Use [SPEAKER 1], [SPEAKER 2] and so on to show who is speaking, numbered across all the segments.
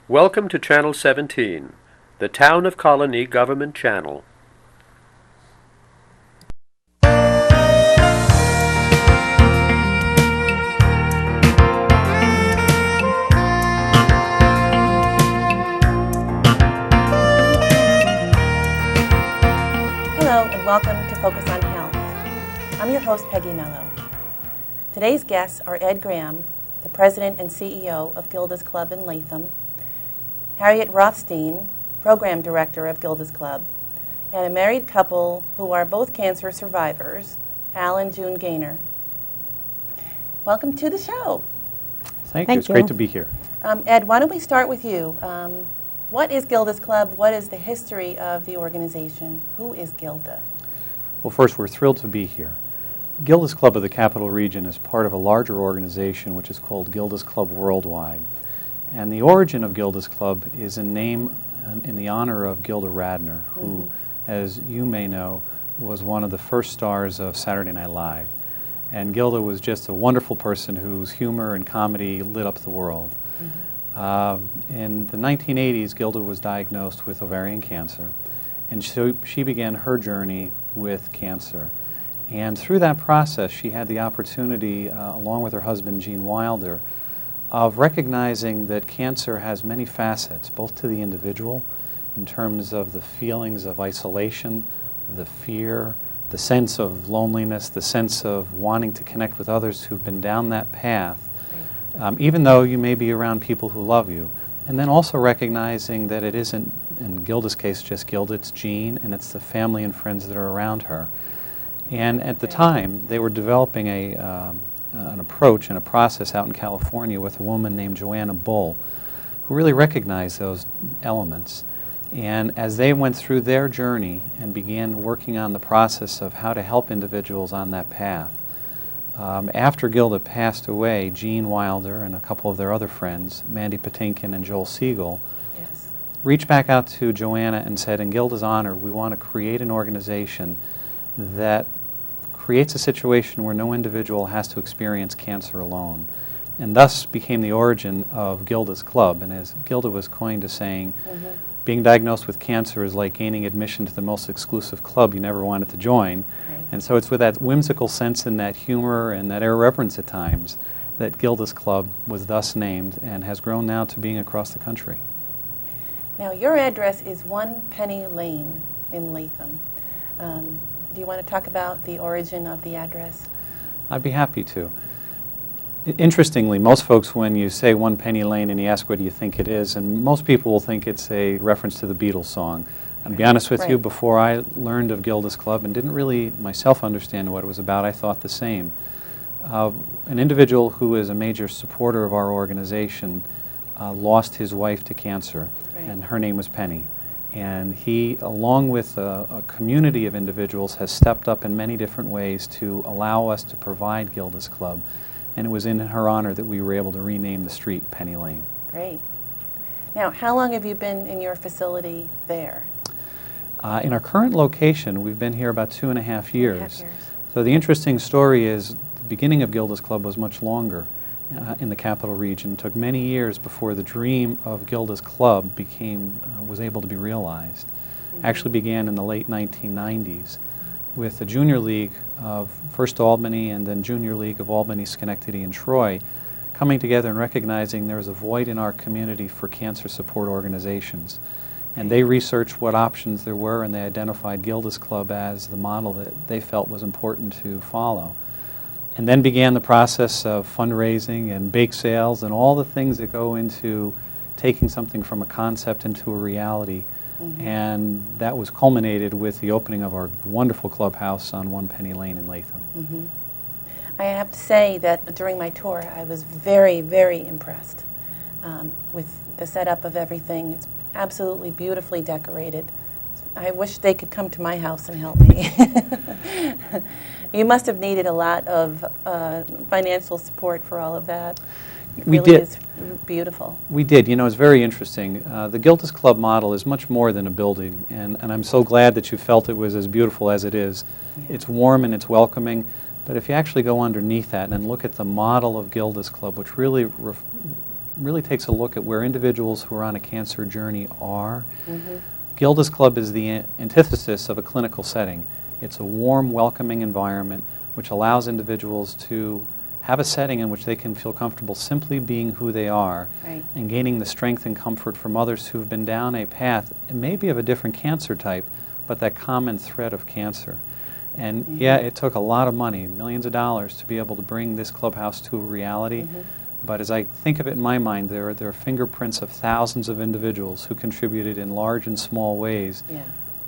[SPEAKER 1] Welcome to Channel 17, the Town of Colonie Government Channel.
[SPEAKER 2] Hello and welcome to Focus on Health. I'm your host, Peggy Mello. Today's guests are Ed Graham, the President and CEO of Gilda's Club in Latham, Harriet Rothstein, Program Director of Gilda's Club, and a married couple who are both cancer survivors, Al and June Gaynor. Welcome to the show.
[SPEAKER 3] Thank you. It's great to be here.
[SPEAKER 2] Ed, why don't we start with you? What is Gilda's Club? What is the history of the organization? Who is Gilda?
[SPEAKER 3] Well, first, we're thrilled to be here. Gilda's Club of the Capital Region is part of a larger organization which is called Gilda's Club Worldwide. And the origin of Gilda's Club is in the honor of Gilda Radner, who, as you may know, was one of the first stars of Saturday Night Live. And Gilda was just a wonderful person whose humor and comedy lit up the world. In the 1980s, Gilda was diagnosed with ovarian cancer, and so she began her journey with cancer. And through that process, she had the opportunity, along with her husband, Gene Wilder, of recognizing that cancer has many facets, both to the individual, in terms of the feelings of isolation, the fear, the sense of loneliness, the sense of wanting to connect with others who've been down that path, even though you may be around people who love you. And then also recognizing that it isn't, in Gilda's case, just Gilda, it's Gene, and it's the family and friends that are around her. And at the time, they were developing an approach and a process out in California with a woman named Joanna Bull, who really recognized those elements. And as they went through their journey and began working on the process of how to help individuals on that path, after Gilda passed away, Gene Wilder and a couple of their other friends, Mandy Patinkin and Joel Siegel, reached back out to Joanna and said, in Gilda's honor, we want to create an organization that creates a situation where no individual has to experience cancer alone. And thus became the origin of Gilda's Club. And as Gilda was coined to saying, being diagnosed with cancer is like gaining admission to the most exclusive club you never wanted to join. And so it's with that whimsical sense and that humor and that irreverence at times that Gilda's Club was thus named and has grown now to being across the country.
[SPEAKER 2] Now, your address is 1 Penny Lane in Latham. Do you want to talk about the origin of the address?
[SPEAKER 3] I'd be happy to. Interestingly, most folks, when you say 1 Penny Lane and you ask what do you think it is, and most people will think it's a reference to the Beatles song. And to be honest with you, before I learned of Gilda's Club and didn't really myself understand what it was about, I thought the same. An individual who is a major supporter of our organization lost his wife to cancer, and her name was Penny. And he, along with a community of individuals, has stepped up in many different ways to allow us to provide Gilda's Club. And it was in her honor that we were able to rename the street Penny Lane. Great.
[SPEAKER 2] Now, how long have you been in your facility there?
[SPEAKER 3] In our current location, we've been here about 2.5 years. So the interesting story is the beginning of Gilda's Club was much longer in the capital region. It took many years before the dream of Gilda's Club was able to be realized. Actually began in the late 1990s with the Junior League of First Albany and then Junior League of Albany, Schenectady, and Troy coming together and recognizing there was a void in our community for cancer support organizations. And they researched what options there were, and they identified Gilda's Club as the model that they felt was important to follow. And then began the process of fundraising and bake sales and all the things that go into taking something from a concept into a reality. And that was culminated with the opening of our wonderful clubhouse on 1 Penny Lane in Latham.
[SPEAKER 2] I have to say that during my tour, I was very, very impressed with the setup of everything. It's absolutely beautifully decorated. I wish they could come to my house and help me. You must have needed a lot of financial support for all of that. It really is beautiful.
[SPEAKER 3] We did. You know, it's very interesting. The Gilda's Club model is much more than a building, and I'm so glad that you felt it was as beautiful as it is. It's warm and it's welcoming, but if you actually go underneath that and look at the model of Gilda's Club, which really really takes a look at where individuals who are on a cancer journey are. Gilda's Club is the antithesis of a clinical setting. It's a warm, welcoming environment which allows individuals to have a setting in which they can feel comfortable simply being who they are,
[SPEAKER 2] Right.
[SPEAKER 3] and gaining the strength and comfort from others who've been down a path, and maybe of a different cancer type, but that common thread of cancer. And yeah, it took a lot of money, millions of dollars, to be able to bring this clubhouse to a reality. But as I think of it in my mind, there are fingerprints of thousands of individuals who contributed in large and small ways
[SPEAKER 2] Yeah.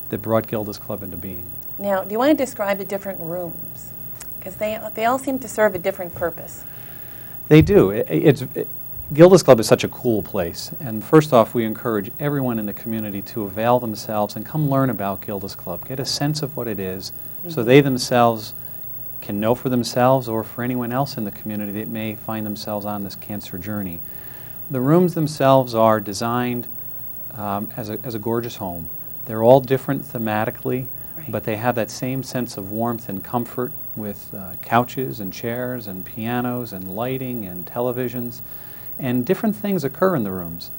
[SPEAKER 3] that brought Gilda's Club into being.
[SPEAKER 2] Now, do you want to describe the different rooms? Because they all seem to serve a different purpose.
[SPEAKER 3] They do. Gilda's Club is such a cool place. And first off, we encourage everyone in the community to avail themselves and come learn about Gilda's Club. Get a sense of what it is so they themselves can know for themselves, or for anyone else in the community that may find themselves on this cancer journey. The rooms themselves are designed as a gorgeous home. They're all different thematically,
[SPEAKER 2] Right.
[SPEAKER 3] but they have that same sense of warmth and comfort with couches and chairs and pianos and lighting and televisions. And different things occur in the rooms.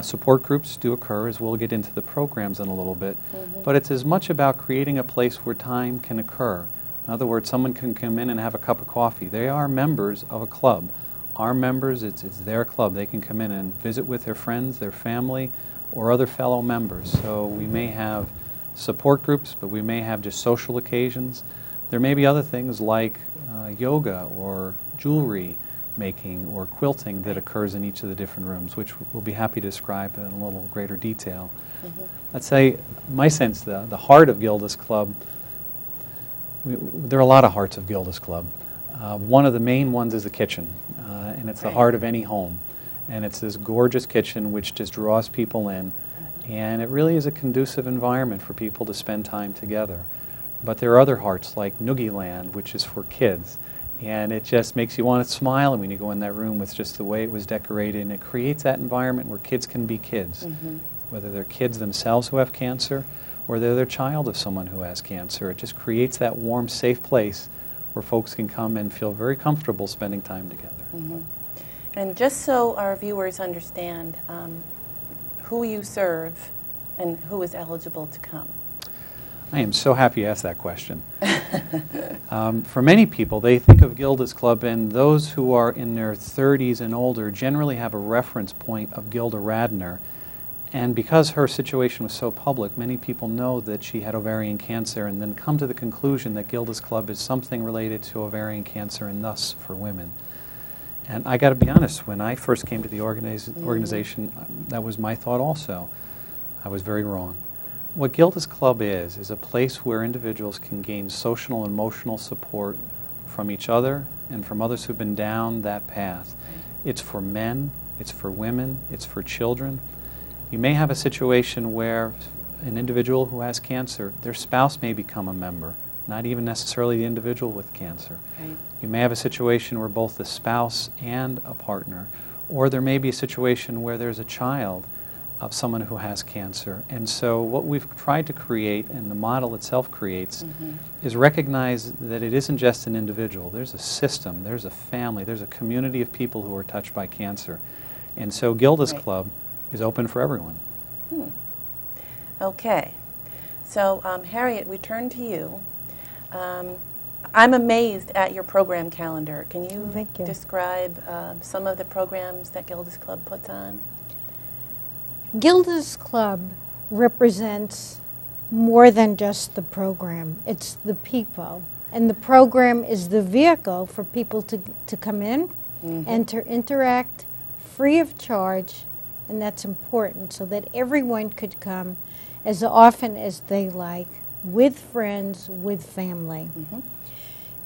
[SPEAKER 3] Support groups do occur, as we'll get into the programs in a little bit. But it's as much about creating a place where time can occur. In other words, someone can come in and have a cup of coffee. They are members of a club. Our members, it's their club. They can come in and visit with their friends, their family, or other fellow members. So we may have support groups, but we may have just social occasions. There may be other things like yoga or jewelry making or quilting that occurs in each of the different rooms, which we'll be happy to describe in a little greater detail. I'd say, my sense, the heart of Gilda's Club, there are a lot of hearts of Gilda's Club. One of the main ones is the kitchen, and it's the heart of any home. And it's this gorgeous kitchen which just draws people in, and it really is a conducive environment for people to spend time together. But there are other hearts like Noogie Land, which is for kids, and it just makes you want to smile when you go in that room with just the way it was decorated, and it creates that environment where kids can be kids, whether they're kids themselves who have cancer or they're the child of someone who has cancer. It just creates that warm, safe place where folks can come and feel very comfortable spending time together.
[SPEAKER 2] And just so our viewers understand who you serve and who is eligible to come.
[SPEAKER 3] I am so happy you asked that question. For many people, they think of Gilda's Club, and those who are in their 30s and older generally have a reference point of Gilda Radner. And because her situation was so public, many people know that she had ovarian cancer and then come to the conclusion that Gilda's Club is something related to ovarian cancer and thus for women. And I got to be honest, when I first came to the organization, that was my thought also. I was very wrong. What Gilda's Club is a place where individuals can gain social and emotional support from each other and from others who've been down that path. It's for men, it's for women, it's for children. You may have a situation where an individual who has cancer, their spouse may become a member, not even necessarily the individual with cancer.
[SPEAKER 2] Right.
[SPEAKER 3] You may have a situation where both the spouse and a partner, or there may be a situation where there's a child of someone who has cancer. And so what we've tried to create, and the model itself creates, is recognize that it isn't just an individual. There's a system, there's a family, there's a community of people who are touched by cancer. And so Gilda's Club is open for everyone.
[SPEAKER 2] Okay. So, Harriet, we turn to you. I'm amazed at your program calendar. Can you
[SPEAKER 4] Thank you.
[SPEAKER 2] describe some of the programs that Gilda's Club puts on?
[SPEAKER 4] Gilda's Club represents more than just the program. It's the people. And the program is the vehicle for people to come in and to interact free of charge, and that's important, so that everyone could come as often as they like, with friends, with family.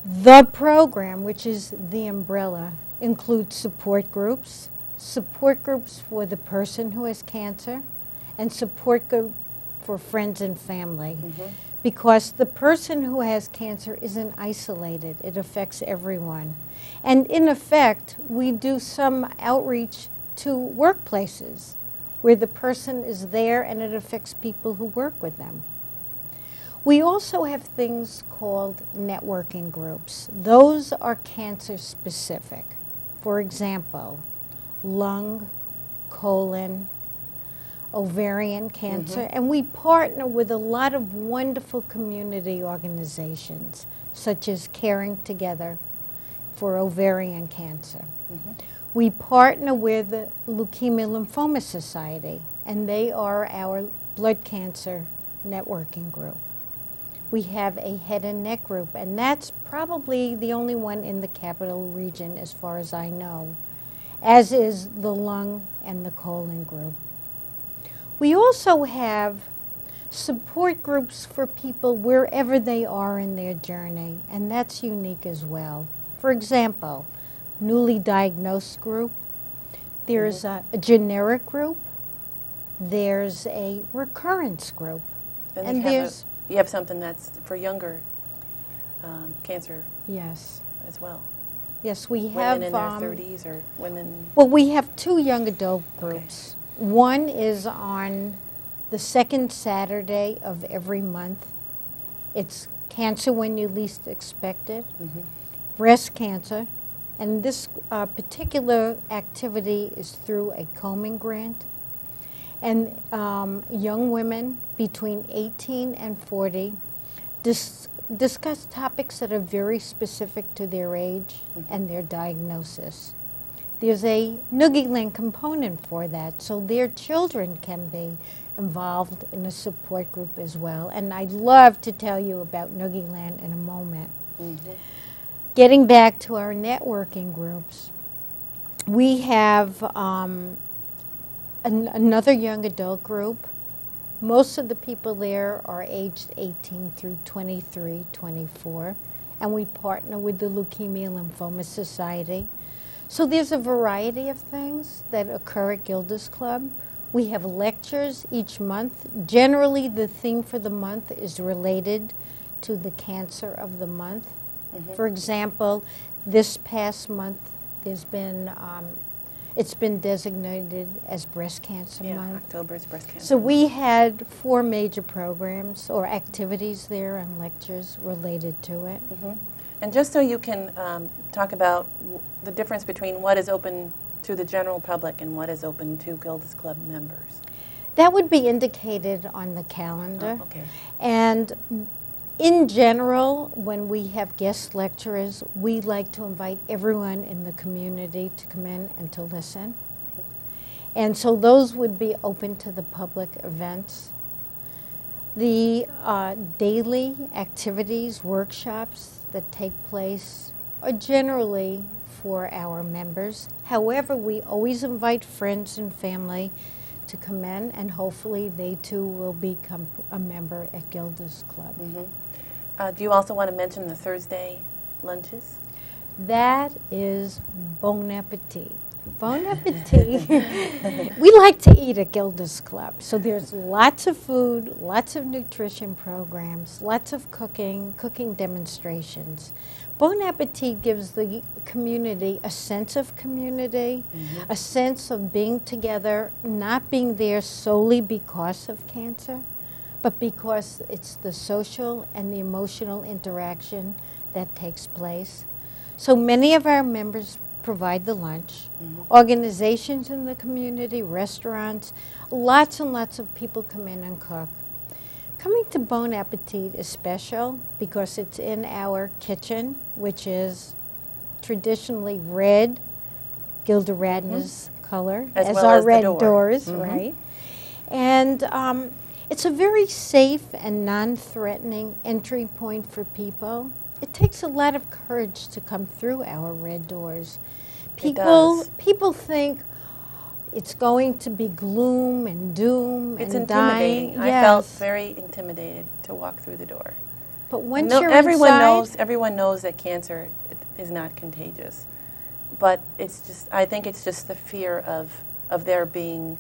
[SPEAKER 4] The program, which is the umbrella, includes support groups for the person who has cancer, and support group for friends and family. Because the person who has cancer isn't isolated. It affects everyone. And in effect, we do some outreach to workplaces where the person is there and it affects people who work with them. We also have things called networking groups. Those are cancer specific. For example, lung, colon, ovarian cancer, and we partner with a lot of wonderful community organizations, such as Caring Together for ovarian cancer. We partner with the Leukemia Lymphoma Society, and they are our blood cancer networking group. We have a head and neck group, and that's probably the only one in the capital region as far as I know, as is the lung and the colon group. We also have support groups for people wherever they are in their journey, and that's unique as well. For example, newly diagnosed group, there's a generic group, there's a recurrence group,
[SPEAKER 2] Then
[SPEAKER 4] and
[SPEAKER 2] you have something that's for younger cancer
[SPEAKER 4] yes.
[SPEAKER 2] as well.
[SPEAKER 4] Yes, we have
[SPEAKER 2] Women in their 30s or women.
[SPEAKER 4] Well, we have 2 young adult groups. One is on the second Saturday of every month. It's Cancer When You Least Expect It, breast cancer, and this particular activity is through a combing grant. And young women between 18 and 40 discuss topics that are very specific to their age and their diagnosis. There's a Noogie Land component for that, so their children can be involved in a support group as well. And I'd love to tell you about Noogie Land in a moment. Getting back to our networking groups, we have another young adult group. Most of the people there are aged 18 through 23, 24, and we partner with the Leukemia Lymphoma Society. So there's a variety of things that occur at Gilders Club. We have lectures each month. Generally, the theme for the month is related to the cancer of the month. For example, this past month, there's been it's been designated as Breast Cancer Month.
[SPEAKER 2] October's Breast Cancer
[SPEAKER 4] So
[SPEAKER 2] Month.
[SPEAKER 4] we had 4 major programs or activities there and lectures related to it.
[SPEAKER 2] And just so you can talk about the difference between what is open to the general public and what is open to Gilders Club members.
[SPEAKER 4] That would be indicated on the calendar.
[SPEAKER 2] Oh, okay.
[SPEAKER 4] And in general, when we have guest lecturers, we like to invite everyone in the community to come in and to listen. And so those would be open to the public events. The daily activities, workshops that take place are generally for our members. However, we always invite friends and family to come in, and hopefully they too will become a member at Gilders Club.
[SPEAKER 2] Do you also want to mention the Thursday lunches?
[SPEAKER 4] That is bon appetit. Bon appetit. We like to eat at Gilders Club. So there's lots of food, lots of nutrition programs, lots of cooking demonstrations. Bon appetit gives the community a sense of community, a sense of being together, not being there solely because of cancer, but because it's the social and the emotional interaction that takes place. So many of our members provide the lunch. Organizations in the community, restaurants, lots and lots of people come in and cook. Coming to Bon Appetit is special because it's in our kitchen, which is traditionally red, Gilda Radner's color,
[SPEAKER 2] As well
[SPEAKER 4] our
[SPEAKER 2] as the
[SPEAKER 4] red
[SPEAKER 2] door.
[SPEAKER 4] doors, right? And it's a very safe and non-threatening entry point for people. It takes a lot of courage to come through our red doors. People think it's going to be gloom and doom
[SPEAKER 2] It's
[SPEAKER 4] and dying.
[SPEAKER 2] intimidating. I felt very intimidated to walk through the door.
[SPEAKER 4] But once
[SPEAKER 2] No,
[SPEAKER 4] you're
[SPEAKER 2] everyone
[SPEAKER 4] inside,
[SPEAKER 2] everyone knows that cancer is not contagious, but it's just, I think it's just the fear of there being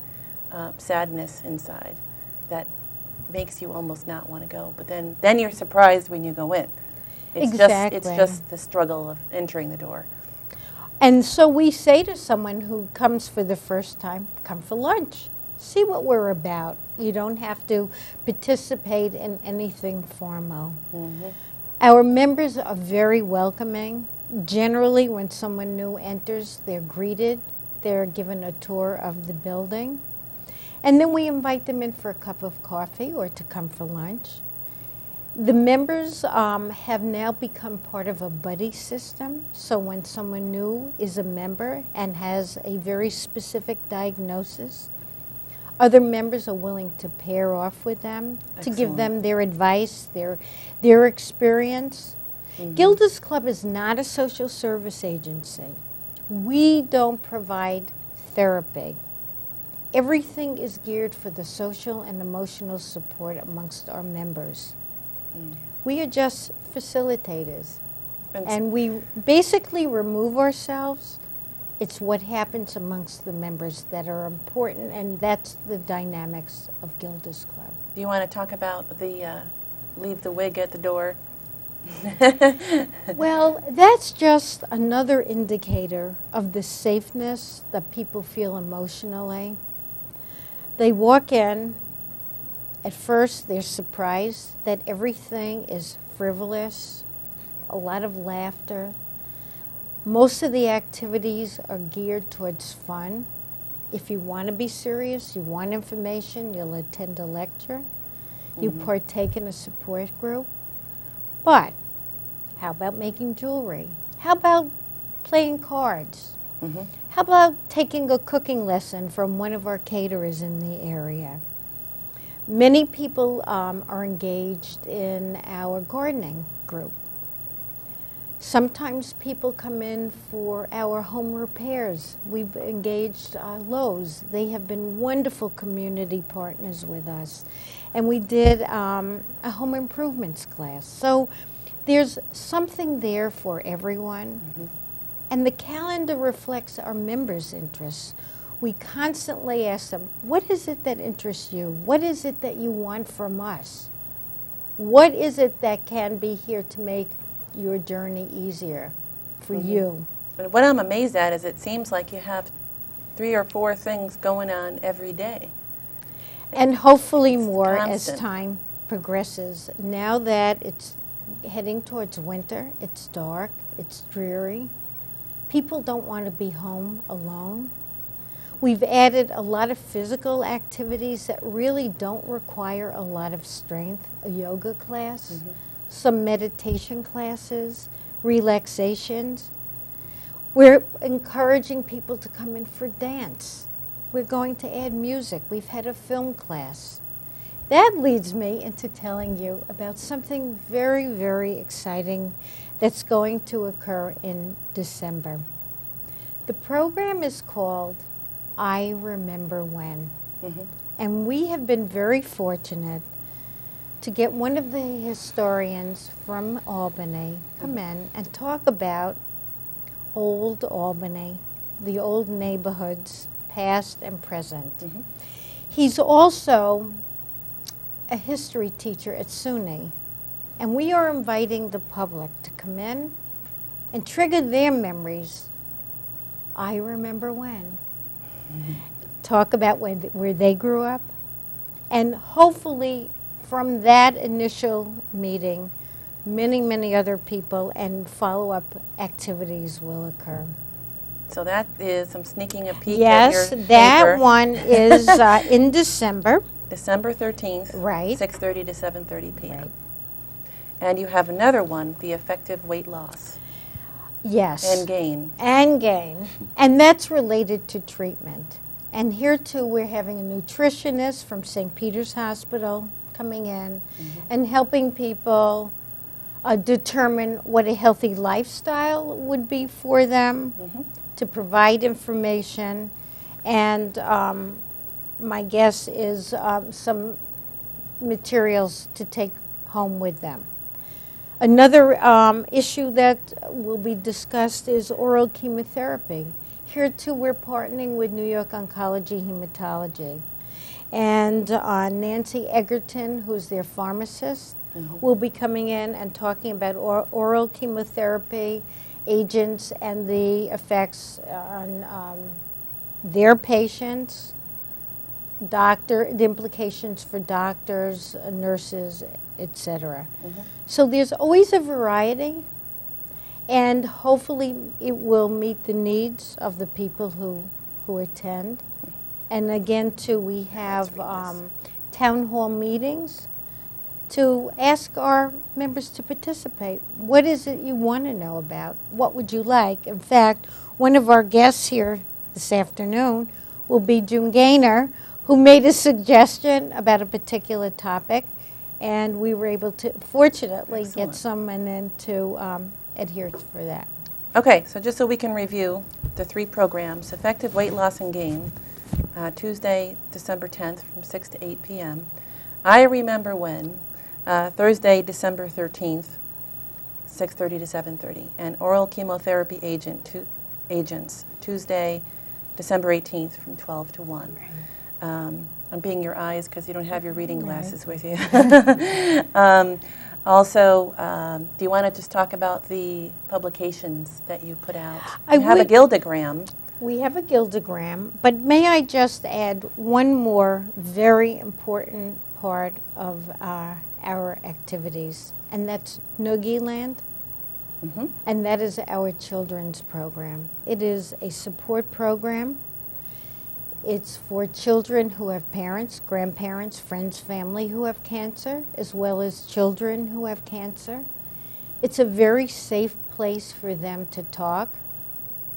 [SPEAKER 2] sadness inside that makes you almost not want to go. But then you're surprised when you go in.
[SPEAKER 4] Exactly.
[SPEAKER 2] It's just the struggle of entering the door.
[SPEAKER 4] and so we say to someone who comes for the first time, come for lunch. See what we're about. You don't have to participate in anything formal. Our members are very welcoming. Generally, when someone new enters, they're greeted They're given a tour of the building. And then we invite them in for a cup of coffee or to come for lunch. The members have now become part of a buddy system. So when someone new is a member and has a very specific diagnosis, other members are willing to pair off with them, to give them their advice, their experience. Gilda's Club is not a social service agency. We don't provide therapy. Everything is geared for the social and emotional support amongst our members. We are just facilitators. And we basically remove ourselves. It's what happens amongst the members that are important, and that's the dynamics of Gilda's Club.
[SPEAKER 2] Do you want to talk about the leave the wig at the door?
[SPEAKER 4] Well, that's just another indicator of the safeness that people feel emotionally. They walk in. At first, they're surprised that everything is frivolous, a lot of laughter. Most of the activities are geared towards fun. If you want to be serious, you want information, you'll attend a lecture, you partake in a support group. But how about making jewelry? How about playing cards? How about taking a cooking lesson from one of our caterers in the area? Many people are engaged in our gardening group. Sometimes people come in for our home repairs. We've engaged Lowe's. They have been wonderful community partners with us. And we did a home improvements class. So there's something there for everyone. And the calendar reflects our members' interests. We constantly ask them, what is it that interests you? What is it that you want from us? What is it that can be here to make your journey easier for you?
[SPEAKER 2] And what I'm amazed at is it seems like you have 3 or 4 things going on every day.
[SPEAKER 4] And hopefully
[SPEAKER 2] It's
[SPEAKER 4] more
[SPEAKER 2] constant.
[SPEAKER 4] as time progresses. Now that it's heading towards winter, it's dark, it's dreary. People don't want to be home alone. We've added a lot of physical activities that really don't require a lot of strength. A yoga class, some meditation classes, relaxations. We're encouraging people to come in for dance. We're going to add music. We've had a film class. That leads me into telling you about something very, very exciting that's going to occur in December. The program is called I Remember When. And we have been very fortunate to get one of the historians from Albany come in and talk about old Albany, the old neighborhoods, past and present. He's also a history teacher at SUNY, and we are inviting the public to come in and trigger their memories. I remember when. Talk about where they grew up, and hopefully from that initial meeting, many, many other people and follow-up activities will occur.
[SPEAKER 2] So that is, I'm sneaking a peek
[SPEAKER 4] Yes,
[SPEAKER 2] at your
[SPEAKER 4] that
[SPEAKER 2] paper.
[SPEAKER 4] one is in December.
[SPEAKER 2] December 13th,
[SPEAKER 4] Right.
[SPEAKER 2] 6:30 to 7:30 p.m.
[SPEAKER 4] Right.
[SPEAKER 2] And you have another one, the effective weight loss
[SPEAKER 4] Yes.
[SPEAKER 2] and gain.
[SPEAKER 4] And gain. And that's related to treatment. And here too, we're having a nutritionist from St. Peter's Hospital coming in and helping people determine what a healthy lifestyle would be for them, to provide information. And my guess is some materials to take home with them. Another issue that will be discussed is oral chemotherapy. Here too, we're partnering with New York Oncology Hematology. And Nancy Egerton, who's their pharmacist, will be coming in and talking about oral chemotherapy agents and the effects on their patients, the implications for doctors, nurses, etc. So there's always a variety, and hopefully it will meet the needs of the people who who attend. And again, too, we have town hall meetings to ask our members to participate. What is it you want to know about? What would you like? In fact, one of our guests here this afternoon will be June Gaynor, who made a suggestion about a particular topic, and we were able to, fortunately,
[SPEAKER 2] Excellent.
[SPEAKER 4] get someone in to adhere for that.
[SPEAKER 2] Okay, so just so we can review the 3 programs, Effective Weight Loss and Gain, Tuesday, December 10th from 6 to 8 p.m. I Remember When, Thursday, December 13th, 6:30 to 7:30. And Oral Chemotherapy Agents, Tuesday, December 18th from 12 to 1. I'm being your eyes because you don't have your reading glasses with you. Also, do you want to just talk about the publications that you put out? You have a Gildagram.
[SPEAKER 4] We have a Gildagram, but may I just add one more very important part of our activities, and that's Noogie Land, and that is our children's program. It is a support program. It's for children who have parents, grandparents, friends, family who have cancer, as well as children who have cancer. It's a very safe place for them to talk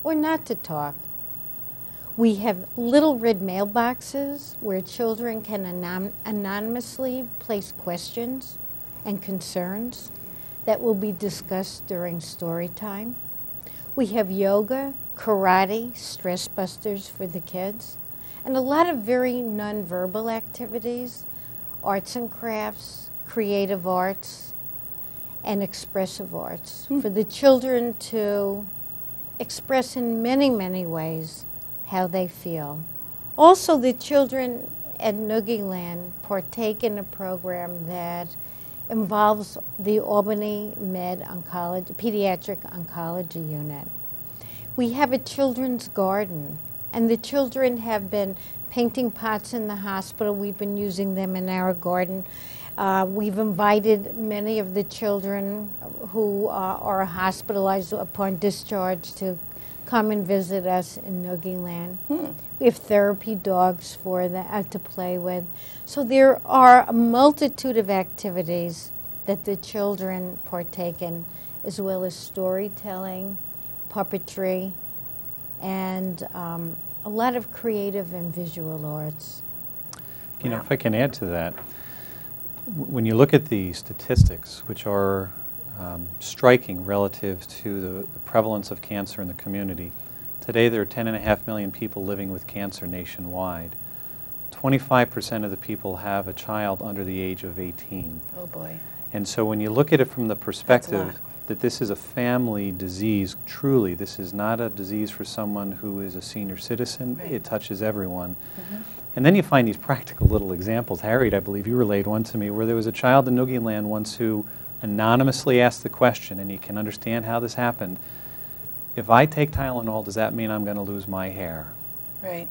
[SPEAKER 4] or not to talk. We have little red mailboxes where children can anonymously place questions and concerns that will be discussed during story time. We have yoga, karate, stress busters for the kids, and a lot of very nonverbal activities, arts and crafts, creative arts, and expressive arts for the children to express in many, many ways how they feel. Also, the children at Noogie Land partake in a program that involves the Albany Med Pediatric Oncology Unit. We have a children's garden, and the children have been painting pots in the hospital. We've been using them in our garden. We've invited many of the children who are hospitalized upon discharge to come and visit us in Noogie Land. We have therapy dogs for them to play with. So there are a multitude of activities that the children partake in, as well as storytelling, puppetry, and a lot of creative and visual arts.
[SPEAKER 3] You know, if I can add to that, when you look at the statistics, which are striking relative to the prevalence of cancer in the community, today there are 10.5 million people living with cancer nationwide. 25% of the people have a child under the age of 18.
[SPEAKER 2] Oh boy.
[SPEAKER 3] And so when you look at it from the perspective that this is a family disease, truly, this is not a disease for someone who is a senior citizen.
[SPEAKER 2] Right.
[SPEAKER 3] It touches everyone. And then you find these practical little examples. Harriet, I believe you relayed one to me, where there was a child in Noogie Land once who anonymously asked the question, and you can understand how this happened. If I take Tylenol, does that mean I'm going to lose my hair?
[SPEAKER 2] Right.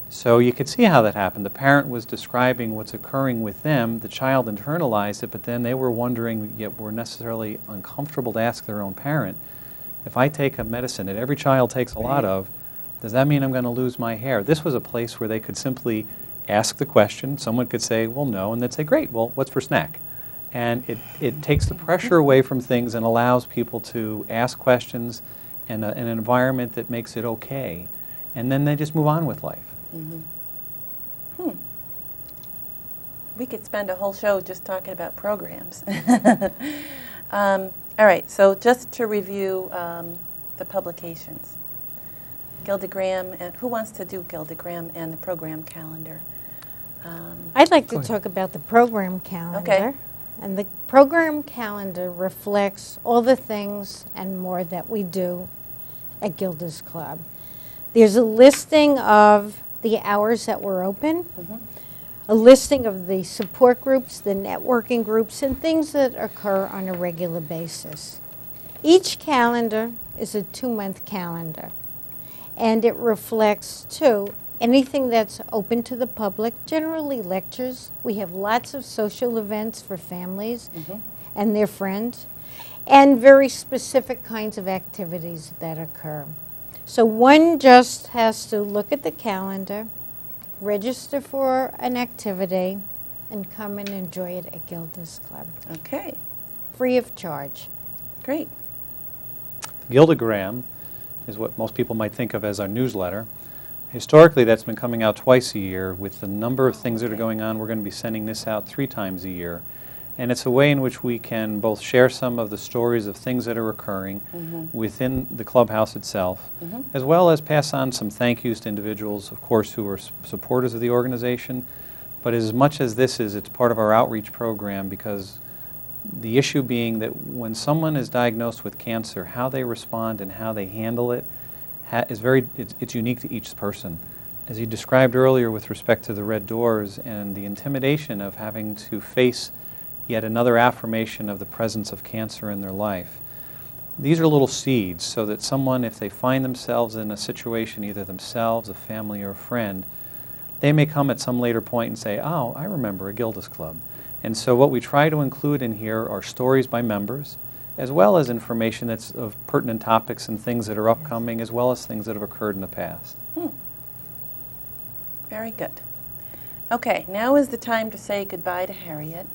[SPEAKER 3] So you could see how that happened. The parent was describing what's occurring with them. The child internalized it, but then they were wondering, yet were necessarily uncomfortable to ask their own parent, if I take a medicine that every child takes a lot of, does that mean I'm going to lose my hair? This was a place where they could simply ask the question. Someone could say, well, no, and they'd say, great, well, what's for snack? And it takes the pressure away from things and allows people to ask questions in an environment that makes it okay. And then they just move on with life.
[SPEAKER 2] We could spend a whole show just talking about programs. All right, so just to review the publications. Gildagram, and who wants to do Gildagram and the program calendar?
[SPEAKER 4] I'd like to talk about the program calendar.
[SPEAKER 2] Okay.
[SPEAKER 4] And the program calendar reflects all the things and more that we do at Gilders Club. There's a listing of the hours that we're open, a listing of the support groups, the networking groups, and things that occur on a regular basis. Each calendar is a 2-month calendar, and it reflects, too, anything that's open to the public, generally lectures. We have lots of social events for families and their friends, and very specific kinds of activities that occur. So one just has to look at the calendar, register for an activity, and come and enjoy it at Gilda's Club,
[SPEAKER 2] Okay,
[SPEAKER 4] free of charge.
[SPEAKER 2] great.
[SPEAKER 3] Gildagram is what most people might think of as our newsletter. Historically, that's been coming out twice a year. With the number of things that are
[SPEAKER 2] Okay.
[SPEAKER 3] going on, we're going to be sending this out 3 times a year. And it's a way in which we can both share some of the stories of things that are occurring within the clubhouse itself, as well as pass on some thank yous to individuals, of course, who are supporters of the organization. But as much as this is, it's part of our outreach program, because the issue being that when someone is diagnosed with cancer, how they respond and how they handle it is it's unique to each person. As you described earlier with respect to the red doors and the intimidation of having to face yet another affirmation of the presence of cancer in their life, these are little seeds so that someone, if they find themselves in a situation, either themselves, a family, or a friend, they may come at some later point and say, oh, I remember a Gilda's Club. And so what we try to include in here are stories by members, as well as information that's of pertinent topics and things that are upcoming, as well as things that have occurred in the past.
[SPEAKER 2] Very good. Okay, now is the time to say goodbye to Harriet.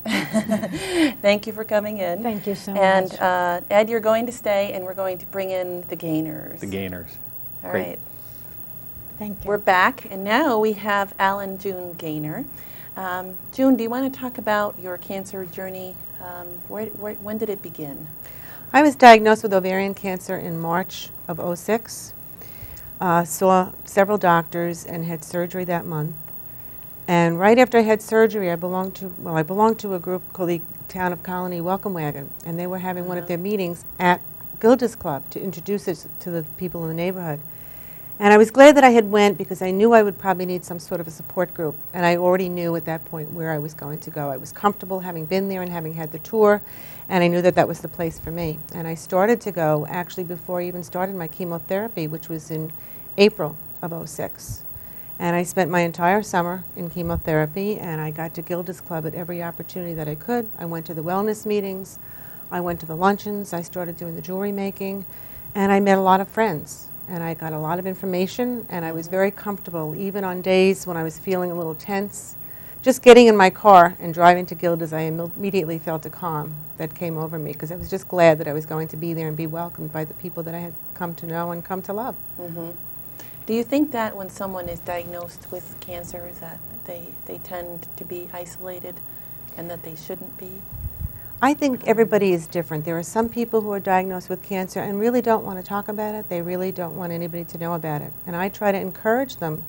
[SPEAKER 2] Thank you for coming in.
[SPEAKER 4] Thank you so
[SPEAKER 2] And
[SPEAKER 4] much.
[SPEAKER 2] Ed, you're going to stay, and we're going to bring in the gainers.
[SPEAKER 3] The gainers.
[SPEAKER 2] All
[SPEAKER 3] Great.
[SPEAKER 2] right.
[SPEAKER 4] Thank you.
[SPEAKER 2] We're back, and now we have Alan June Gaynor. June, do you want to talk about your cancer journey? When did it begin?
[SPEAKER 5] I was diagnosed with ovarian cancer in March of '06. Saw several doctors and had surgery that month. And right after I had surgery, I belonged to a group called the Town of Colonie Welcome Wagon, and they were having one of their meetings at Gilda's Club to introduce us to the people in the neighborhood. And I was glad that I had went, because I knew I would probably need some sort of a support group, and I already knew at that point where I was going to go. I was comfortable having been there and having had the tour, and I knew that that was the place for me. And I started to go actually before I even started my chemotherapy, which was in April of '06. And I spent my entire summer in chemotherapy, and I got to Gilda's Club at every opportunity that I could. I went to the wellness meetings, I went to the luncheons, I started doing the jewelry making, and I met a lot of friends. And I got a lot of information, and I was very comfortable, even on days when I was feeling a little tense. Just getting in my car and driving to Gilda's, I immediately felt a calm that came over me, because I was just glad that I was going to be there and be welcomed by the people that I had come to know and come to love.
[SPEAKER 2] Do you think that when someone is diagnosed with cancer, that they tend to be isolated and that they shouldn't be?
[SPEAKER 5] I think everybody is different. There are some people who are diagnosed with cancer and really don't want to talk about it. They really don't want anybody to know about it. And I try to encourage them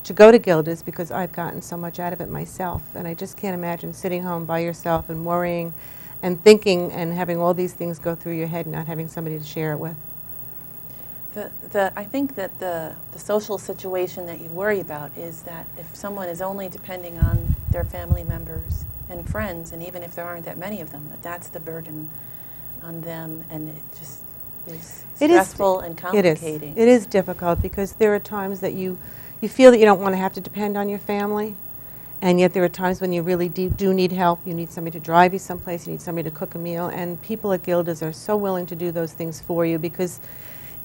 [SPEAKER 5] to go to Gilda's, because I've gotten so much out of it myself. And I just can't imagine sitting home by yourself and worrying and thinking and having all these things go through your head and not having somebody to share it with.
[SPEAKER 2] I think that the social situation that you worry about is that if someone is only depending on their family members and friends, and even if there aren't that many of them, that's the burden on them, and it just is stressful and complicating.
[SPEAKER 5] It is difficult, because there are times that you feel that you don't want to have to depend on your family, and yet there are times when you really do need help. You need somebody to drive you someplace, you need somebody to cook a meal, and people at Gilda's are so willing to do those things for you, because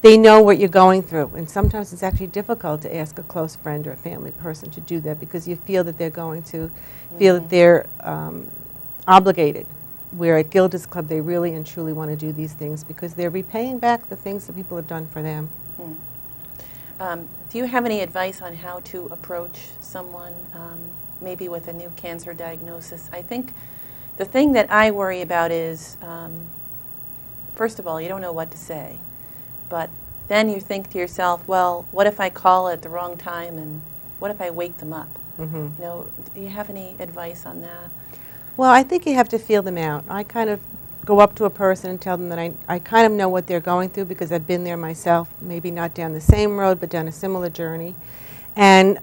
[SPEAKER 5] they know what you're going through. And sometimes it's actually difficult to ask a close friend or a family person to do that, because you feel that they're going to feel that they're obligated. Where at Gilda's Club, they really and truly want to do these things, because they're repaying back the things that people have done for them.
[SPEAKER 2] Do you have any advice on how to approach someone, maybe with a new cancer diagnosis? I think the thing that I worry about is, first of all, you don't know what to say. But then you think to yourself, well, what if I call at the wrong time, and what if I wake them up? You know, do you have any advice on that?
[SPEAKER 5] Well, I think you have to feel them out. I kind of go up to a person and tell them that I kind of know what they're going through, because I've been there myself, maybe not down the same road, but down a similar journey. And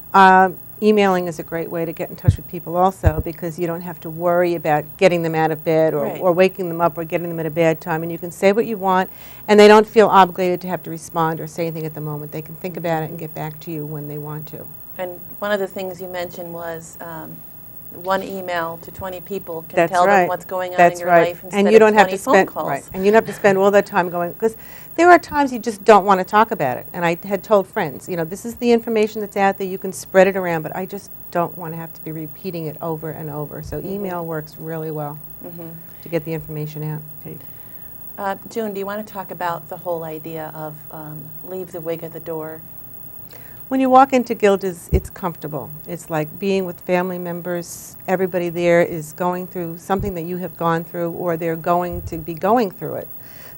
[SPEAKER 5] emailing is a great way to get in touch with people also, because you don't have to worry about getting them out of bed or waking them up or getting them at a bad time. And you can say what you want, and they don't feel obligated to have to respond or say anything at the moment. They can think about it and get back to you when they want to.
[SPEAKER 2] And one of the things you mentioned was one email to 20 people can
[SPEAKER 5] That's
[SPEAKER 2] tell
[SPEAKER 5] right.
[SPEAKER 2] them what's going on
[SPEAKER 5] That's
[SPEAKER 2] in your
[SPEAKER 5] right.
[SPEAKER 2] life instead
[SPEAKER 5] And you don't
[SPEAKER 2] of
[SPEAKER 5] have
[SPEAKER 2] 20
[SPEAKER 5] to
[SPEAKER 2] phone
[SPEAKER 5] spend
[SPEAKER 2] calls.
[SPEAKER 5] right. And you don't have to spend all that time going, because there are times you just don't want to talk about it. And I had told friends, you know, this is the information that's out there. You can spread it around, but I just don't want to have to be repeating it over and over. So email works really well to get the information out.
[SPEAKER 2] June, do you want to talk about the whole idea of leave the wig at the door?
[SPEAKER 5] When you walk into Gilders, it's comfortable. It's like being with family members. Everybody there is going through something that you have gone through, or they're going to be going through it.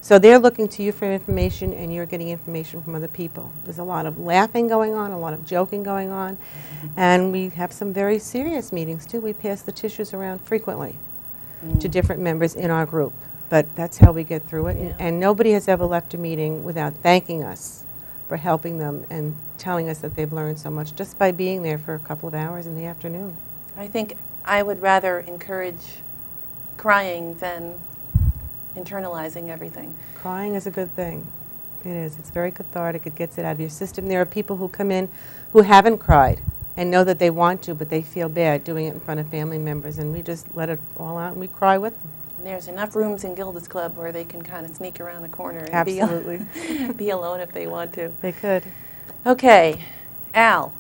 [SPEAKER 5] So they're looking to you for information, and you're getting information from other people. There's a lot of laughing going on, a lot of joking going on, and we have some very serious meetings too. We pass the tissues around frequently to different members in our group, but that's how we get through it.
[SPEAKER 2] Yeah.
[SPEAKER 5] And nobody has ever left a meeting without thanking us for helping them and telling us that they've learned so much just by being there for a couple of hours in the afternoon.
[SPEAKER 2] I think I would rather encourage crying than internalizing everything.
[SPEAKER 5] Crying is a good thing. It is. It's very cathartic. It gets it out of your system. There are people who come in who haven't cried and know that they want to, but they feel bad doing it in front of family members, and we just let it all out and we cry with them.
[SPEAKER 2] And there's enough rooms in Gilda's Club where they can kind of sneak around the corner and
[SPEAKER 5] Absolutely.
[SPEAKER 2] be alone if they want to.
[SPEAKER 5] They could.
[SPEAKER 2] Okay, Al,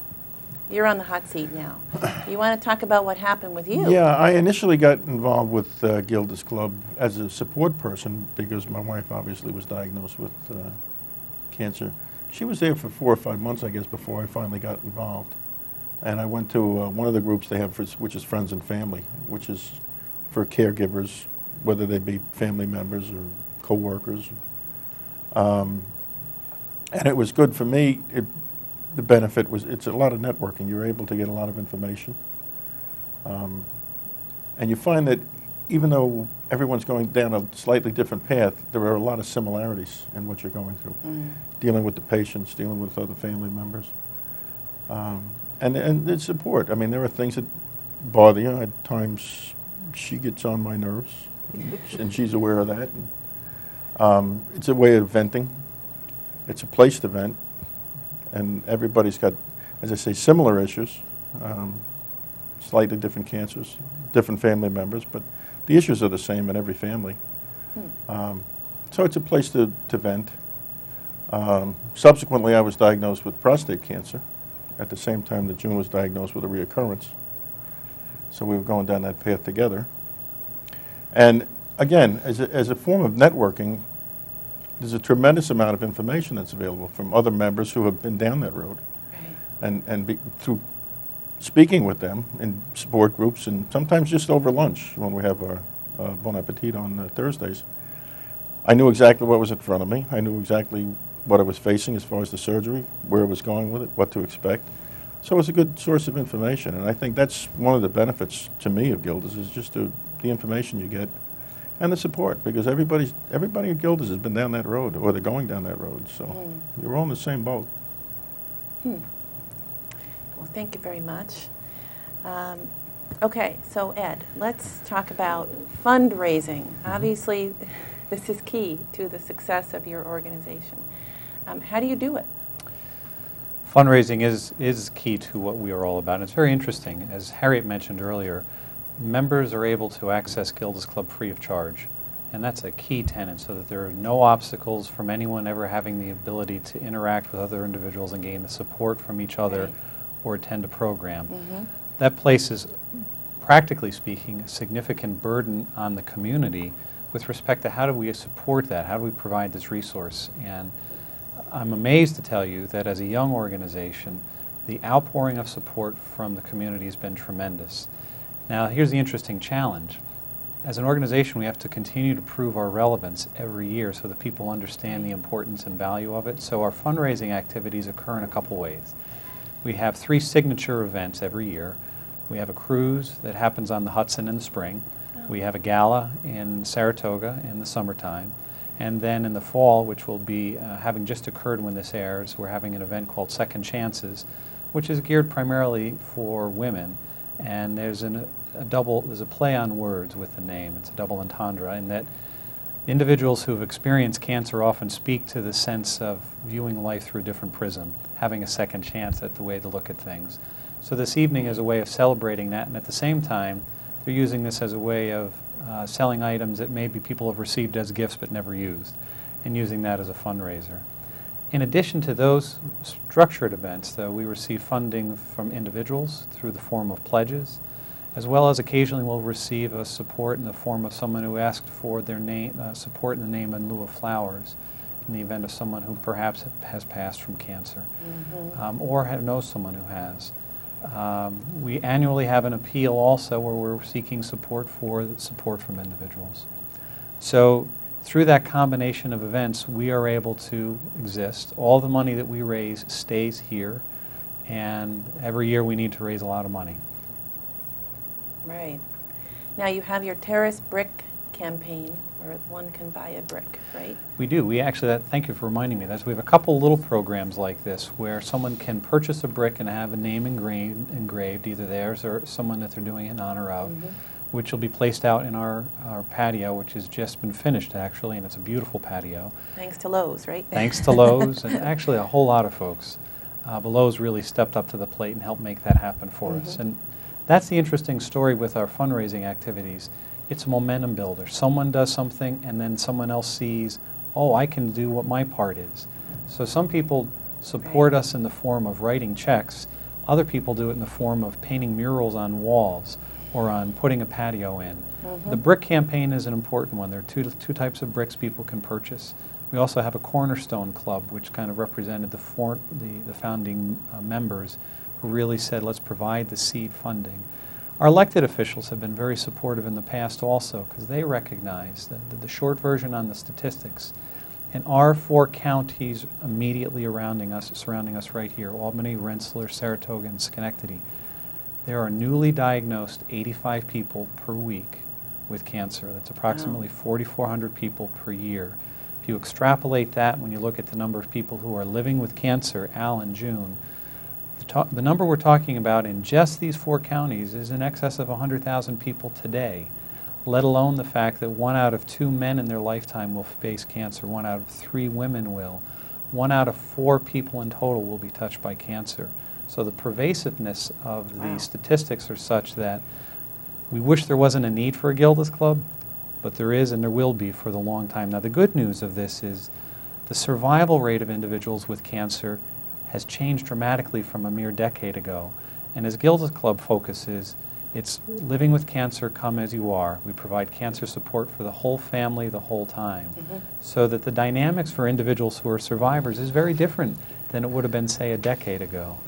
[SPEAKER 2] you're on the hot seat now. You want to talk about what happened with you?
[SPEAKER 6] Yeah, I initially got involved with Gilda's Club as a support person because my wife obviously was diagnosed with cancer. She was there for 4 or 5 months, I guess, before I finally got involved. And I went to one of the groups they have, which is Friends and Family, which is for caregivers, whether they be family members or co-workers. And it was good for me. The benefit was it's a lot of networking. You're able to get a lot of information. And you find that even though everyone's going down a slightly different path, there are a lot of similarities in what you're going through. Dealing with the patients, dealing with other family members. And the support. I mean, there are things that bother you. At times, she gets on my nerves, and she's aware of that. And, it's a way of venting. It's a place to vent. And everybody's got, as I say, similar issues, slightly different cancers, different family members, but the issues are the same in every family. So it's a place to vent. Subsequently, I was diagnosed with prostate cancer at the same time that June was diagnosed with a reoccurrence. So we were going down that path together. And again, as a form of networking, there's a tremendous amount of information that's available from other members who have been down that road.
[SPEAKER 2] Right.
[SPEAKER 6] And through speaking with them in support groups and sometimes just over lunch when we have our Bon Appetit on Thursdays, I knew exactly what was in front of me. I knew exactly what I was facing as far as the surgery, where I was going with it, what to expect. So it was a good source of information, and I think that's one of the benefits to me of Gilders is just the information you get and the support, because everybody at Gilders has been down that road, or they're going down that road, so you're all in the same boat.
[SPEAKER 2] Well, thank you very much. Okay, so Ed, let's talk about fundraising. Obviously, this is key to the success of your organization. How do you do it?
[SPEAKER 3] Fundraising is key to what we are all about. And it's very interesting. As Harriet mentioned earlier, members are able to access Gilda's Club free of charge. And that's a key tenet, so that there are no obstacles from anyone ever having the ability to interact with other individuals and gain the support from each other or attend a program. That places, practically speaking, a significant burden on the community with respect to how do we support that, how do we provide this resource. And I'm amazed to tell you that as a young organization, the outpouring of support from the community has been tremendous. Now, here's the interesting challenge. As an organization, we have to continue to prove our relevance every year so that people understand the importance and value of it. So our fundraising activities occur in a couple ways. We have 3 signature events every year. We have a cruise that happens on the Hudson in the spring. We have a gala in Saratoga in the summertime. And then in the fall, which will be having just occurred when this airs, we're having an event called Second Chances, which is geared primarily for women. And there's there's a play on words with the name. It's a double entendre in that individuals who have experienced cancer often speak to the sense of viewing life through a different prism, having a second chance at the way to look at things. So this evening is a way of celebrating that, and at the same time, they're using this as a way of selling items that maybe people have received as gifts but never used, and using that as a fundraiser. In addition to those structured events, though, we receive funding from individuals through the form of pledges, as well as occasionally we'll receive a support in the form of someone who asked for their name, support in the name in lieu of flowers, in the event of someone who perhaps has passed from cancer, or knows someone who has. We annually have an appeal also where we're seeking support from individuals. So through that combination of events, we are able to exist. All the money that we raise stays here, and every year we need to raise a lot of money.
[SPEAKER 2] Right. Now you have your terrace brick campaign, where one can buy a brick, right?
[SPEAKER 3] We do. We actually, thank you for reminding me of that. We have a couple little programs like this where someone can purchase a brick and have a name engraved, either theirs or someone that they're doing it in honor of, which will be placed out in our patio, which has just been finished actually, and it's a beautiful patio.
[SPEAKER 2] Thanks to Lowe's, right?
[SPEAKER 3] Thanks to Lowe's, and actually a whole lot of folks. But Lowe's really stepped up to the plate and helped make that happen for us. And that's the interesting story with our fundraising activities. It's a momentum builder. Someone does something and then someone else sees, oh, I can do what my part is. So some people support us in the form of writing checks. Other people do it in the form of painting murals on walls or on putting a patio in. The brick campaign is an important one. There are two types of bricks people can purchase. We also have a cornerstone club, which kind of represented the founding members who really said, let's provide the seed funding. Our elected officials have been very supportive in the past also, because they recognize that the short version on the statistics, in our 4 counties immediately surrounding us right here, Albany, Rensselaer, Saratoga, and Schenectady, there are newly diagnosed 85 people per week with cancer. That's approximately 4,400 people per year. If you extrapolate that, when you look at the number of people who are living with cancer, Al and June, the number we're talking about in just these 4 counties is in excess of 100,000 people today, let alone the fact that 1 out of 2 men in their lifetime will face cancer, 1 out of 3 women will, 1 out of 4 people in total will be touched by cancer. So the pervasiveness of the statistics are such that we wish there wasn't a need for a Gilda's Club, but there is and there will be for the long time. Now the good news of this is the survival rate of individuals with cancer has changed dramatically from a mere decade ago. And as Gilda's Club focuses, it's living with cancer, come as you are. We provide cancer support for the whole family the whole time. So that the dynamics for individuals who are survivors is very different than it would have been, say, a decade ago.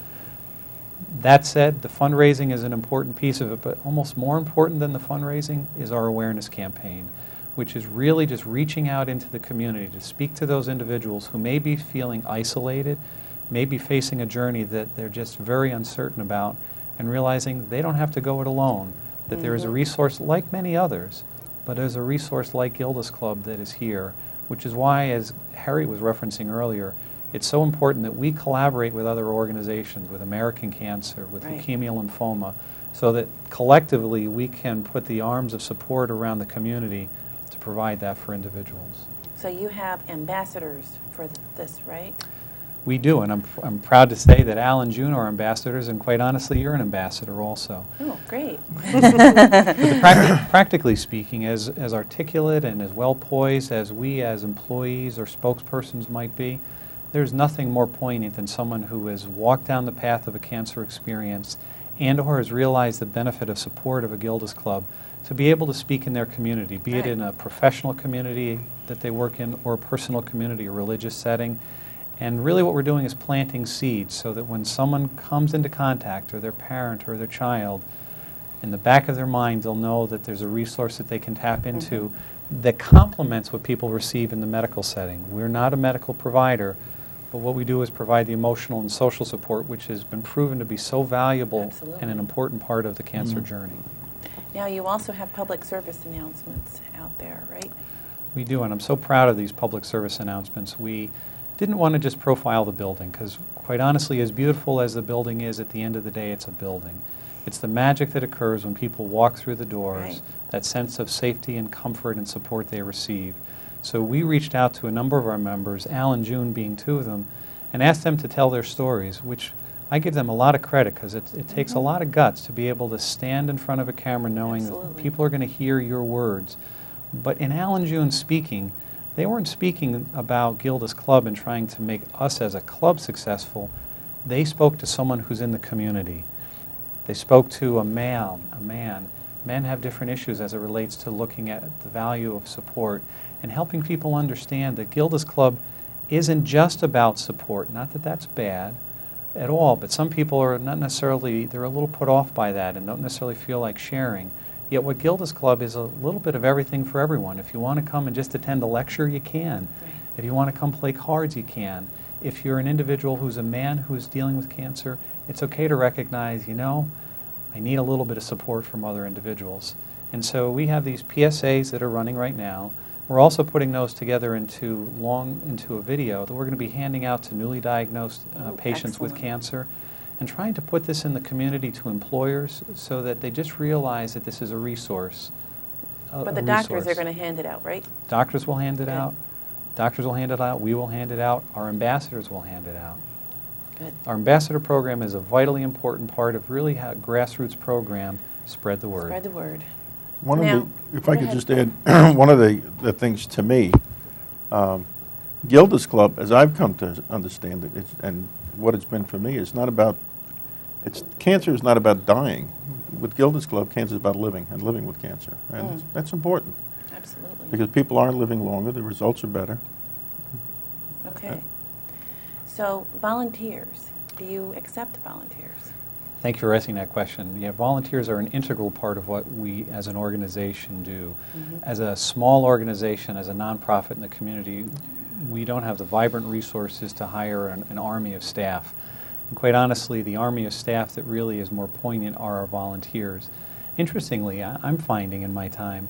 [SPEAKER 3] That said, the fundraising is an important piece of it, but almost more important than the fundraising is our awareness campaign, which is really just reaching out into the community to speak to those individuals who may be feeling isolated, may be facing a journey that they're just very uncertain about, and realizing they don't have to go it alone, that there is a resource like many others, but there's a resource like Gilda's Club that is here, which is why, as Harriet was referencing earlier, it's so important that we collaborate with other organizations, with American Cancer, with Leukemia Lymphoma, so that collectively we can put the arms of support around the community to provide that for individuals.
[SPEAKER 2] So you have ambassadors for this, right?
[SPEAKER 3] We do, and I'm proud to say that Al and June are ambassadors, and quite honestly, you're an ambassador also.
[SPEAKER 2] Oh, great.
[SPEAKER 3] But practically speaking, as articulate and as well poised as we as employees or spokespersons might be, there's nothing more poignant than someone who has walked down the path of a cancer experience and or has realized the benefit of support of a Gilda's Club to be able to speak in their community, be it in a professional community that they work in or a personal community, a religious setting. And really what we're doing is planting seeds so that when someone comes into contact, or their parent or their child, in the back of their mind they'll know that there's a resource that they can tap into that complements what people receive in the medical setting. We're not a medical provider, but what we do is provide the emotional and social support, which has been proven to be so valuable and an important part of the cancer journey.
[SPEAKER 2] Now you also have public service announcements out there, right?
[SPEAKER 3] We do, and I'm so proud of these public service announcements. We didn't want to just profile the building, because quite honestly, as beautiful as the building is, at the end of the day, it's a building. It's the magic that occurs when people walk through the doors, that sense of safety and comfort and support they receive. So we reached out to a number of our members, Al and June being 2 of them, and asked them to tell their stories, which I give them a lot of credit because it takes a lot of guts to be able to stand in front of a camera knowing that people are going to hear your words. But in Al and June speaking, they weren't speaking about Gilda's Club and trying to make us as a club successful. They spoke to someone who's in the community. They spoke to a man. Men have different issues as it relates to looking at the value of support and helping people understand that Gilda's Club isn't just about support. Not that that's bad at all, but some people are not necessarily, they're a little put off by that and don't necessarily feel like sharing. Yet what Gilda's Club is a little bit of everything for everyone. If you want to come and just attend a lecture, you can.
[SPEAKER 2] Right.
[SPEAKER 3] If you want to come play cards, you can. If you're an individual who's a man who's dealing with cancer, it's okay to recognize, you know, I need a little bit of support from other individuals. And so we have these PSAs that are running right now. We're also putting those together into a video that we're going to be handing out to newly diagnosed patients with cancer, and trying to put this in the community to employers so that they just realize that this is a resource.
[SPEAKER 2] But the doctors are going to hand it out, right?
[SPEAKER 3] Doctors will hand it
[SPEAKER 2] Good.
[SPEAKER 3] out. Doctors will hand it out. We will hand it out. Our ambassadors will hand it out.
[SPEAKER 2] Good.
[SPEAKER 3] Our ambassador program is a vitally important part of really how grassroots program spread the word.
[SPEAKER 2] Spread the word.
[SPEAKER 6] One of
[SPEAKER 2] Now,
[SPEAKER 6] the, if
[SPEAKER 2] go
[SPEAKER 6] I could
[SPEAKER 2] ahead.
[SPEAKER 6] just add, one of the things to me, Gilda's Club, as I've come to understand it, and what it's been for me, is not about, cancer is not about dying. With Gilda's Club, cancer is about living and living with cancer. And that's important
[SPEAKER 2] Absolutely.
[SPEAKER 6] because people are living longer, the results are better.
[SPEAKER 2] Okay. So volunteers, do you accept volunteers?
[SPEAKER 3] Thank you for asking that question. Yeah, volunteers are an integral part of what we as an organization do. As a small organization, as a nonprofit in the community, we don't have the vibrant resources to hire an army of staff. And quite honestly, the army of staff that really is more poignant are our volunteers. Interestingly, I'm finding in my time,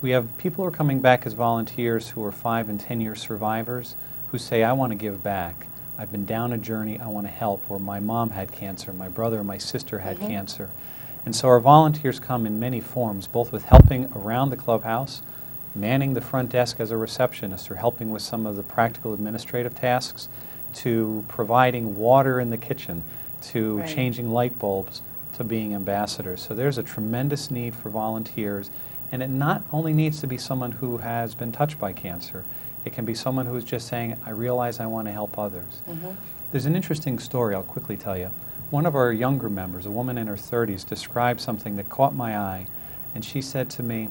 [SPEAKER 3] we have people who are coming back as volunteers who are 5 and 10 year survivors who say, I want to give back. I've been down a journey, I want to help, or my mom had cancer, my brother or my sister had cancer. And so our volunteers come in many forms, both with helping around the clubhouse, manning the front desk as a receptionist, or helping with some of the practical administrative tasks, to providing water in the kitchen, to
[SPEAKER 2] Right.
[SPEAKER 3] changing light bulbs, to being ambassadors. So there's a tremendous need for volunteers, and it not only needs to be someone who has been touched by cancer. It can be someone who is just saying, I realize I want to help others. There's an interesting story I'll quickly tell you. One of our younger members, a woman in her 30s, described something that caught my eye, and she said to me,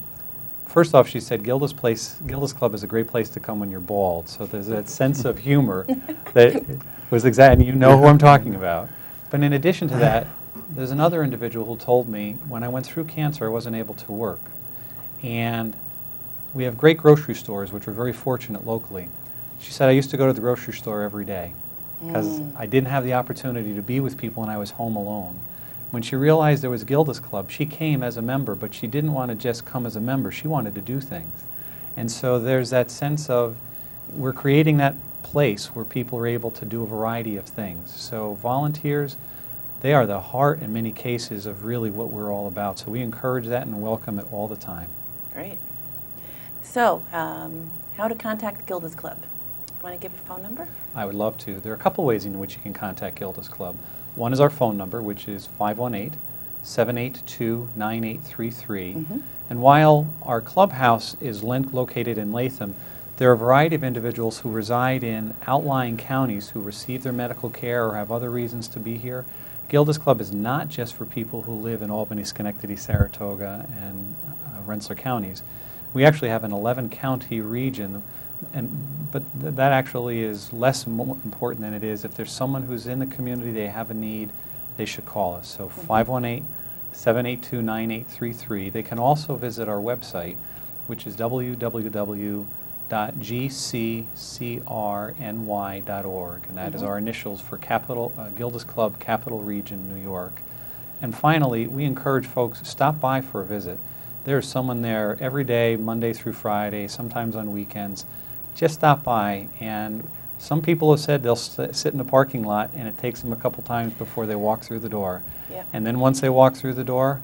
[SPEAKER 3] first off, she said, Gilda's Club is a great place to come when you're bald. So there's that sense of humor that was exact, and you know who I'm talking about. But in addition to that, there's another individual who told me, when I went through cancer, I wasn't able to work. And we have great grocery stores, which we're very fortunate locally. She said, I used to go to the grocery store every day because I didn't have the opportunity to be with people when I was home alone. When she realized there was Gilda's Club, she came as a member, but she didn't want to just come as a member. She wanted to do things. And so there's that sense of we're creating that place where people are able to do a variety of things. So volunteers, they are the heart in many cases of really what we're all about. So we encourage that and welcome it all the time.
[SPEAKER 2] Great. So, how to contact Gilda's Club? Want to give a phone number?
[SPEAKER 3] I would love to. There are a couple ways in which you can contact Gilda's Club. One is our phone number, which is 518-782-9833. And while our clubhouse is located in Latham, there are a variety of individuals who reside in outlying counties who receive their medical care or have other reasons to be here. Gilda's Club is not just for people who live in Albany, Schenectady, Saratoga, and Rensselaer counties. We actually have an 11-county region, but that actually is less important than it is. If there's someone who's in the community, they have a need, they should call us. So 518-782-9833. They can also visit our website, which is www.gccrny.org, and that is our initials for Gilda's Club, Capital Region, New York. And finally, we encourage folks, stop by for a visit. There's someone there every day, Monday through Friday, sometimes on weekends. Just stop by, and some people have said they'll sit in the parking lot and it takes them a couple times before they walk through the door.
[SPEAKER 2] Yep.
[SPEAKER 3] And then once they walk through the door,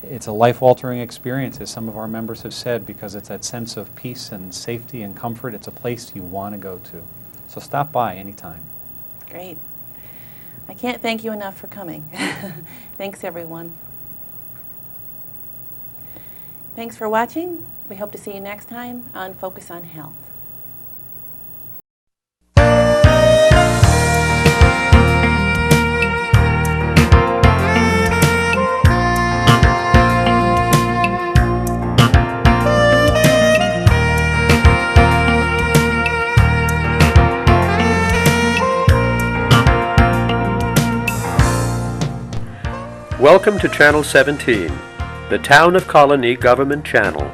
[SPEAKER 3] it's a life-altering experience, as some of our members have said, because it's that sense of peace and safety and comfort. It's a place you want to go to. So stop by anytime.
[SPEAKER 2] Great. I can't thank you enough for coming. Thanks, everyone. Thanks for watching. We hope to see you next time on Focus on Health.
[SPEAKER 1] Welcome to Channel 17, the Town of Colonie Government Channel.